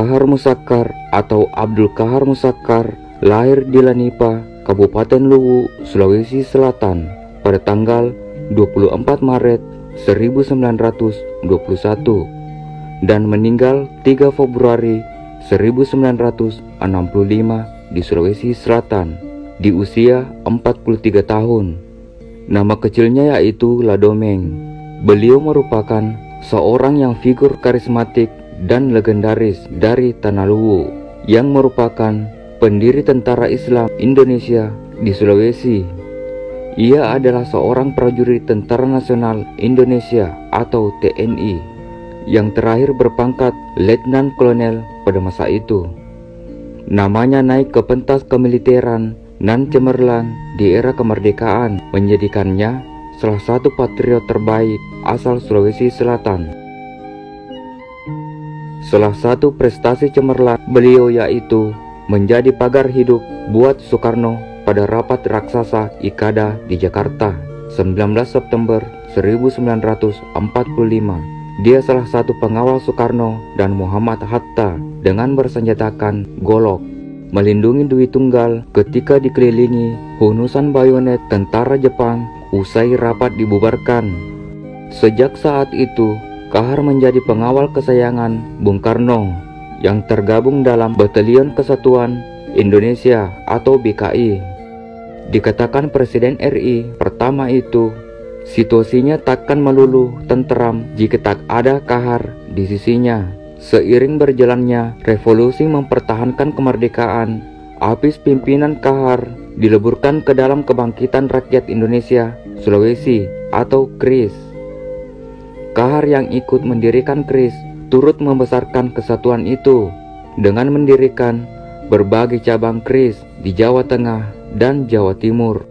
Kahar Musakkar atau Abdul Kahar Musakkar lahir di Lanipa, Kabupaten Luwu, Sulawesi Selatan pada tanggal 24 Maret 1921 dan meninggal 3 Februari 1965 di Sulawesi Selatan di usia 43 tahun. Nama kecilnya yaitu Ladomeng. Beliau merupakan seorang yang figur karismatik dan legendaris dari Tanah Luwu yang merupakan pendiri Tentara Islam Indonesia di Sulawesi. Ia adalah seorang prajurit Tentara Nasional Indonesia atau TNI yang terakhir berpangkat Letnan Kolonel pada masa itu. Namanya naik ke pentas kemiliteran nan cemerlang di era kemerdekaan, menjadikannya salah satu patriot terbaik asal Sulawesi Selatan. Salah satu prestasi cemerlang beliau yaitu menjadi pagar hidup buat Soekarno pada rapat raksasa IKADA di Jakarta 19 September 1945. Dia salah satu pengawal Soekarno dan Muhammad Hatta dengan bersenjatakan golok, melindungi Dwi Tunggal ketika dikelilingi hunusan bayonet tentara Jepang usai rapat dibubarkan. Sejak saat itu, Kahar menjadi pengawal kesayangan Bung Karno yang tergabung dalam Batalion Kesatuan Indonesia atau BKI. Dikatakan Presiden RI pertama itu, situasinya takkan melulu tenteram jika tak ada Kahar di sisinya. Seiring berjalannya revolusi mempertahankan kemerdekaan, habis pimpinan Kahar dileburkan ke dalam Kebangkitan Rakyat Indonesia Sulawesi atau KRIS. Kahar yang ikut mendirikan KRIS turut membesarkan kesatuan itu dengan mendirikan berbagai cabang KRIS di Jawa Tengah dan Jawa Timur.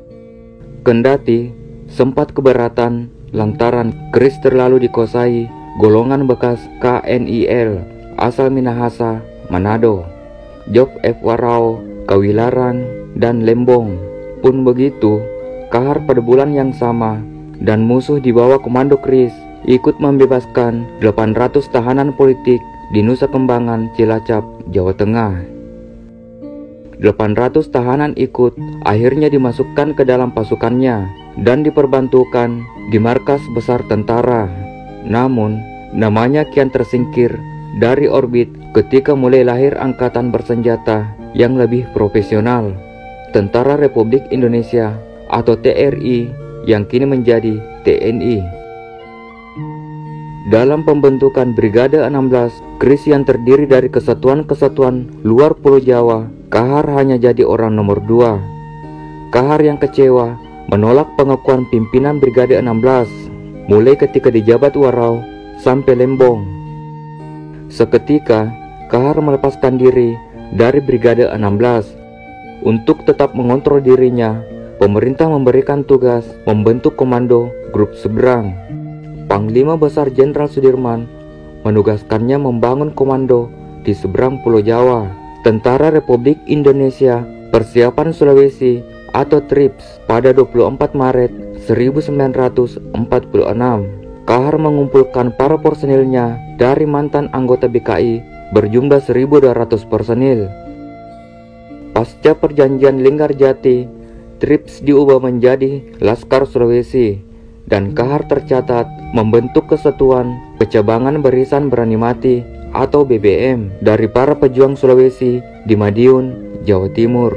Kendati sempat keberatan lantaran KRIS terlalu dikuasai golongan bekas KNIL asal Minahasa, Manado, Jok F. Warau, Kawilaran, dan Lembong. Pun begitu, Kahar pada bulan yang sama dan musuh di bawah komando KRIS ikut membebaskan 800 tahanan politik di Nusa Kembangan, Cilacap, Jawa Tengah. 800 tahanan ikut akhirnya dimasukkan ke dalam pasukannya dan diperbantukan di markas besar tentara. Namun, namanya kian tersingkir dari orbit ketika mulai lahir angkatan bersenjata yang lebih profesional, Tentara Republik Indonesia atau TRI yang kini menjadi TNI. Dalam pembentukan Brigade 16 KRIS yang terdiri dari kesatuan-kesatuan luar Pulau Jawa, Kahar hanya jadi orang nomor 2. Kahar yang kecewa menolak pengakuan pimpinan Brigade 16 mulai ketika dijabat Warau sampai Lembong. Seketika Kahar melepaskan diri dari Brigade 16. Untuk tetap mengontrol dirinya, pemerintah memberikan tugas membentuk komando grup seberang. Panglima Besar Jenderal Sudirman menugaskannya membangun komando di seberang Pulau Jawa. Tentara Republik Indonesia Persiapan Sulawesi atau TRIPS pada 24 Maret 1946. Kahar mengumpulkan para personilnya dari mantan anggota BKI berjumlah 1.200 personil. Pasca perjanjian Linggarjati, TRIPS diubah menjadi Laskar Sulawesi dan Kahar tercatat membentuk kesatuan Kecabangan Barisan Berani Mati atau BBM dari para pejuang Sulawesi di Madiun, Jawa Timur.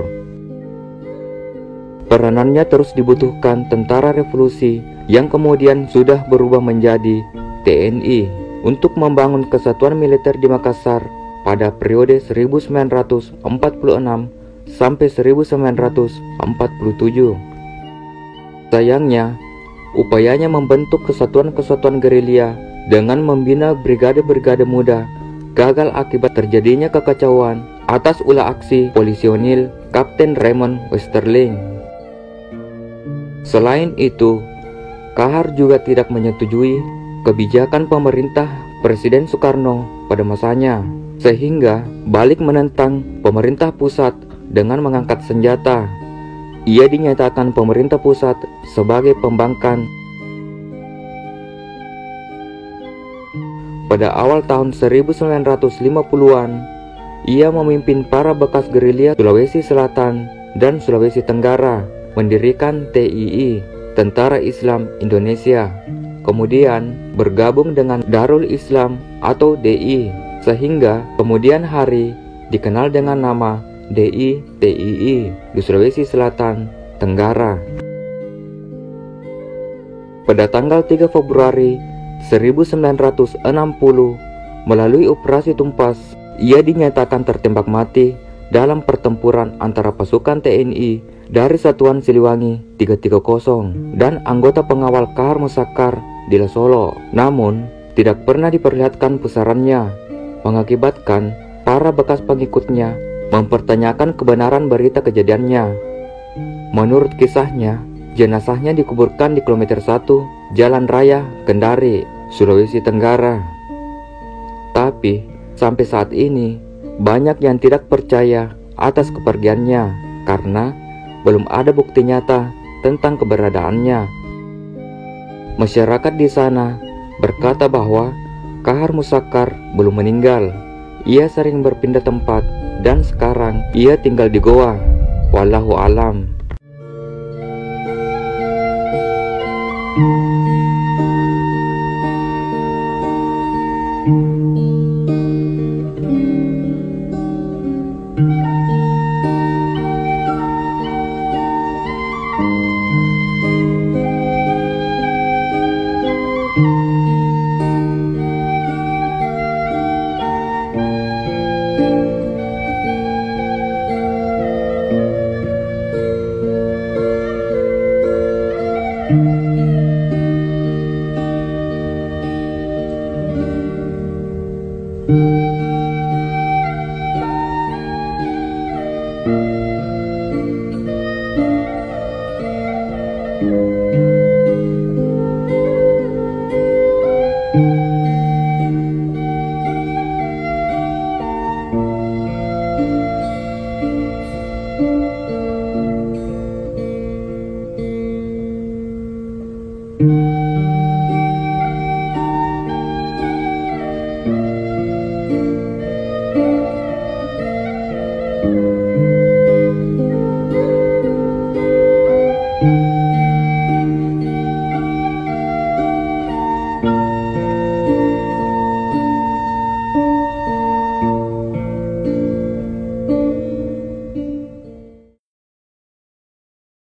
Peranannya terus dibutuhkan tentara revolusi yang kemudian sudah berubah menjadi TNI untuk membangun kesatuan militer di Makassar pada periode 1946 sampai 1947. Sayangnya, upayanya membentuk kesatuan-kesatuan gerilya dengan membina brigade-brigade muda gagal akibat terjadinya kekacauan atas ulah aksi polisionil Kapten Raymond Westerling. Selain itu, Kahar juga tidak menyetujui kebijakan pemerintah Presiden Soekarno pada masanya, sehingga balik menentang pemerintah pusat dengan mengangkat senjata. Ia dinyatakan pemerintah pusat sebagai pembangkang. Pada awal tahun 1950-an, Ia memimpin para bekas gerilya Sulawesi Selatan dan Sulawesi Tenggara mendirikan TII, Tentara Islam Indonesia. Kemudian bergabung dengan Darul Islam atau DI, sehingga kemudian hari dikenal dengan nama DI TII di Sulawesi Selatan Tenggara. Pada tanggal 3 Februari 1960, melalui operasi Tumpas, ia dinyatakan tertembak mati dalam pertempuran antara pasukan TNI dari Satuan Siliwangi 330 dan anggota pengawal Kahar Musakkar di Solo. Namun, tidak pernah diperlihatkan pusarannya, mengakibatkan para bekas pengikutnya mempertanyakan kebenaran berita kejadiannya. Menurut kisahnya, jenazahnya dikuburkan di kilometer 1 Jalan Raya Kendari, Sulawesi Tenggara. Tapi sampai saat ini banyak yang tidak percaya atas kepergiannya karena belum ada bukti nyata tentang keberadaannya. Masyarakat di sana berkata bahwa Kahar Musakkar belum meninggal. Ia sering berpindah tempat dan sekarang ia tinggal di goa. Wallahu alam.